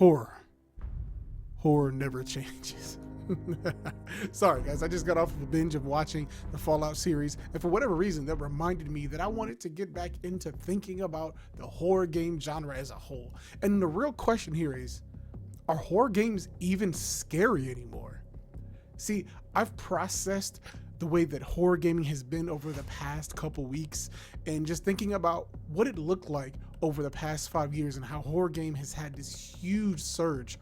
Horror. Horror never changes. Sorry guys, I just got off of a binge of watching the Fallout series, and for whatever reason that reminded me that I wanted to get back into thinking about the horror game genre as a whole. And the real question here is, are horror games even scary anymore? See, I've processed the way that horror gaming has been over the past couple weeks, and just thinking about what it looked like over the past 5 years and how horror game has had this huge surge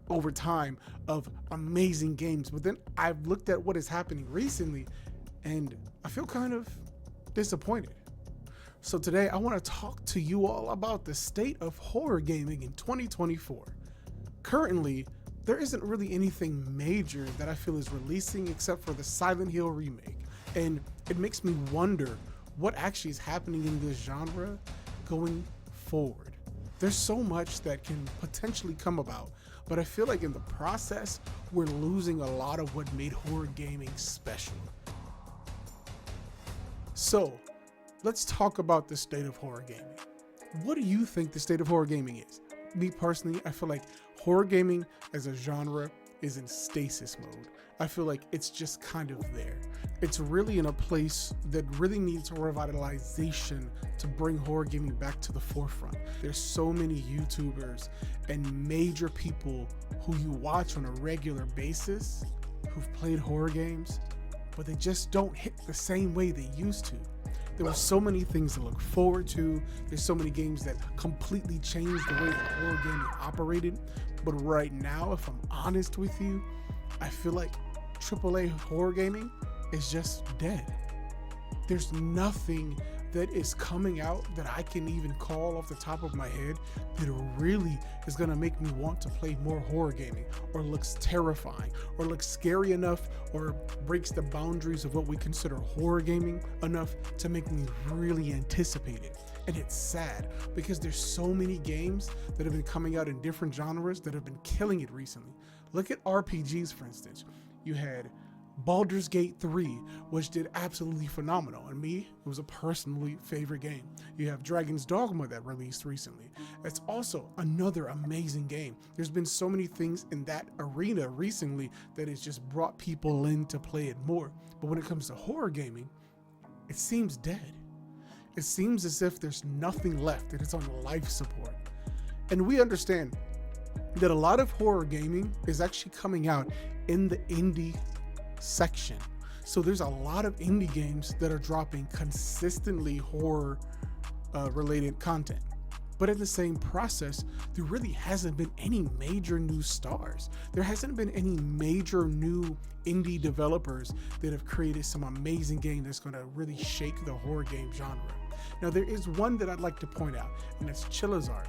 over time of amazing games. But then I've looked at what is happening recently and I feel kind of disappointed. So today I want to talk to you all about the state of horror gaming in 2024. Currently, there isn't really anything major that I feel is releasing except for the Silent Hill remake. And it makes me wonder what actually is happening in this genre going forward. There's so much that can potentially come about, but I feel like in the process, we're losing a lot of what made horror gaming special. So let's talk about the state of horror gaming. What do you think the state of horror gaming is? Me personally, I feel like horror gaming as a genre is in stasis mode. I feel like it's just kind of there. It's really in a place that really needs revitalization to bring horror gaming back to the forefront. There's so many YouTubers and major people who you watch on a regular basis who've played horror games, but they just don't hit the same way they used to. There were so many things to look forward to. There's so many games that completely changed the way that horror gaming operated. But right now, if I'm honest with you, I feel like AAA horror gaming is just dead. There's nothing that is coming out that I can even call off the top of my head that really is gonna make me want to play more horror gaming, or looks terrifying, or looks scary enough, or breaks the boundaries of what we consider horror gaming enough to make me really anticipate it. And it's sad because there's so many games that have been coming out in different genres that have been killing it recently. Look at RPGs, for instance. You had Baldur's Gate 3, which did absolutely phenomenal, and me, it was a personally favorite game. You have Dragon's Dogma that released recently. It's also another amazing game. There's been so many things in that arena recently that has just brought people in to play it more. But when it comes to horror gaming, it seems dead. It seems as if there's nothing left, that it's on life support. And we understand that a lot of horror gaming is actually coming out in the indie section. So there's a lot of indie games that are dropping consistently horror related content. But in the same process, there really hasn't been any major new stars. There hasn't been any major new indie developers that have created some amazing game that's gonna really shake the horror game genre. Now there is one that I'd like to point out, and that's Chillizard.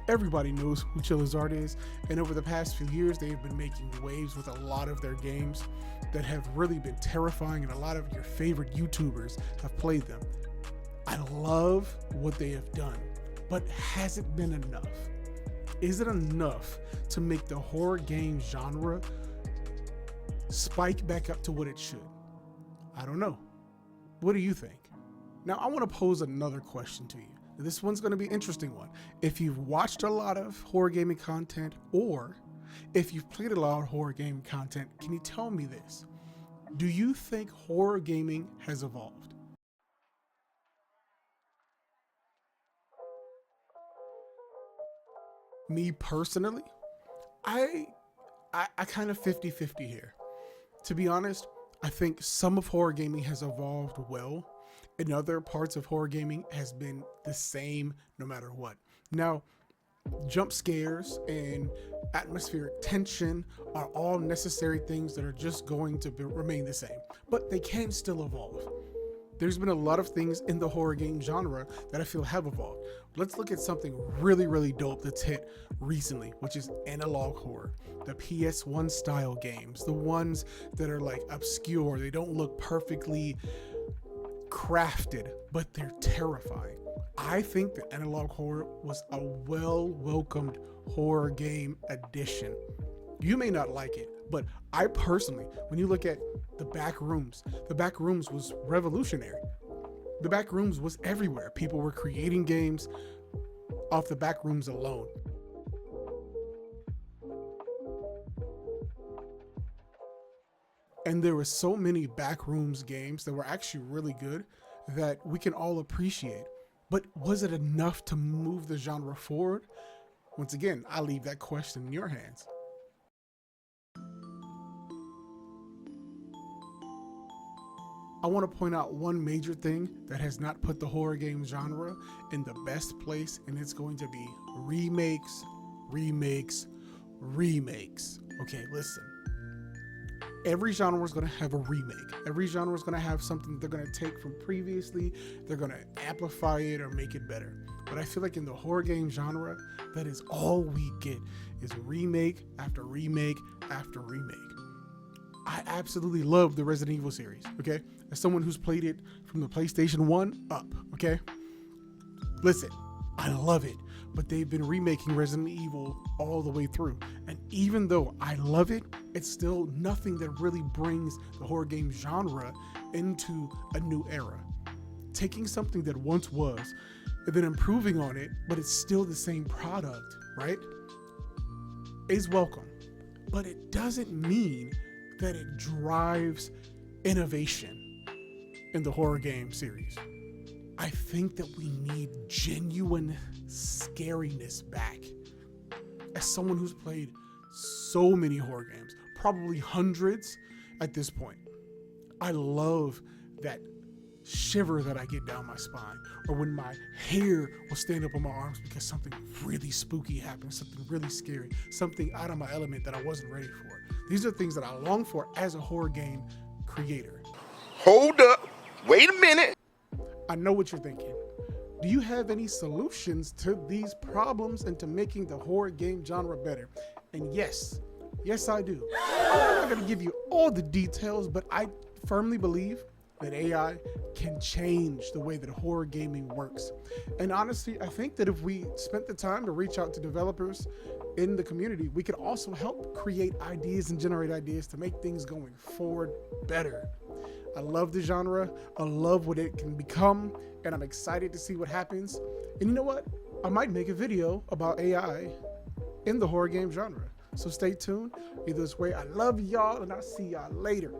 Everybody knows who Chillizard is, and over the past few years, they've been making waves with a lot of their games that have really been terrifying, and a lot of your favorite YouTubers have played them. I love what they have done, but has it been enough? Is it enough to make the horror game genre spike back up to what it should? I don't know. What do you think? Now, I want to pose another question to you. This one's going to be an interesting one. If you've watched a lot of horror gaming content, or if you've played a lot of horror gaming content, can you tell me this? Do you think horror gaming has evolved? Me personally, I kind of 50-50 here. To be honest, I think some of horror gaming has evolved well, and other parts of horror gaming has been the same no matter what. Now, jump scares and atmospheric tension are all necessary things that are just going to remain the same, but they can still evolve. There's been a lot of things in the horror game genre that I feel have evolved. Let's look at something really dope that's hit recently, which is analog horror. The PS1 style games, the ones that are like obscure, they don't look perfectly crafted, but they're terrifying. I think that analog horror was a well-welcomed horror game addition. You may not like it, but I personally, when you look at the back rooms was revolutionary. The back rooms was everywhere. People were creating games off the back rooms alone. And there were so many backrooms games that were actually really good that we can all appreciate. But was it enough to move the genre forward? Once again, I leave that question in your hands. I want to point out one major thing that has not put the horror game genre in the best place, and it's going to be remakes, remakes, remakes. Okay, listen. Every genre is going to have a remake. Every genre is going to have something they're going to take from previously, they're going to amplify it or make it better. But I feel like in the horror game genre, that is all we get is remake after remake after remake. I absolutely love the Resident Evil series, okay? As someone who's played it from the PlayStation 1 up, okay? Listen, I love it, but they've been remaking Resident Evil all the way through. And even though I love it, it's still nothing that really brings the horror game genre into a new era. Taking something that once was and then improving on it, but it's still the same product, right? Is welcome, but it doesn't mean that it drives innovation in the horror game series. I think that we need genuine scariness back. As someone who's played so many horror games, probably hundreds at this point, I love that shiver that I get down my spine, or when my hair will stand up on my arms because something really spooky happened, something really scary, something out of my element that I wasn't ready for. These are things that I long for as a horror game creator. Hold up, wait a minute. I know what you're thinking. Do you have any solutions to these problems and to making the horror game genre better? And yes, I do. I'm not gonna give you all the details, but I firmly believe that AI can change the way that horror gaming works. And honestly, I think that if we spent the time to reach out to developers in the community, we could also help create ideas and generate ideas to make things going forward better. I love the genre, I love what it can become, and I'm excited to see what happens. And you know what? I might make a video about AI in the horror game genre. So stay tuned. Either way, I love y'all, and I'll see y'all later.